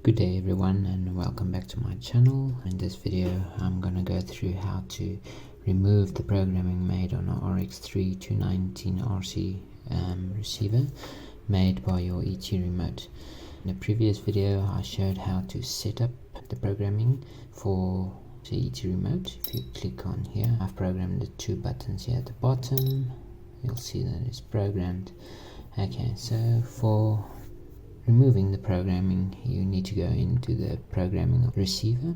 Good day everyone, and welcome back to my channel. In this video I'm gonna go through how to remove the programming made on an RX3 219 RC receiver made by your ET remote. In the previous video I showed how to set up the programming for the ET remote. If you click on here, I've programmed the two buttons here at the bottom. You'll see that it's programmed. Okay, so for removing the programming, you need to go into the programming of receiver.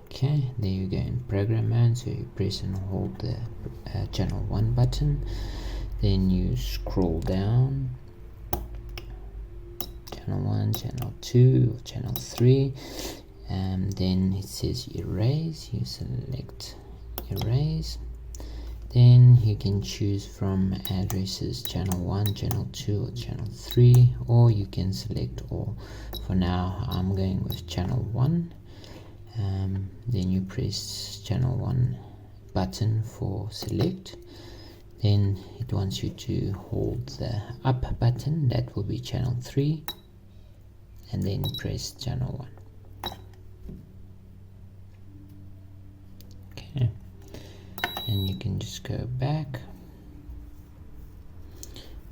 Okay, there you go in program mode. So you press and hold the channel 1 button, then you scroll down, channel 1, channel 2, or channel 3, and then it says erase. You select erase. Then you can choose from addresses channel 1, channel 2, or channel 3, or you can select all. For now I'm going with channel 1. Then you press channel 1 button for select. Then it wants you to hold the up button, that will be channel 3, and then press channel 1. Okay. And you can just go back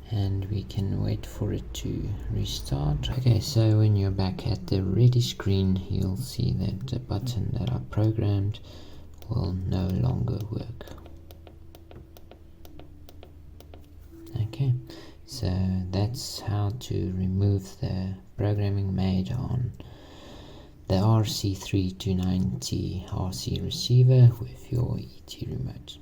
and we can wait for it to restart. Okay, so when you're back at the ready screen, you'll see that the button that I programmed will no longer work. Okay, so that's how to remove the programming made on the RC3 290 RC receiver with your ET remote.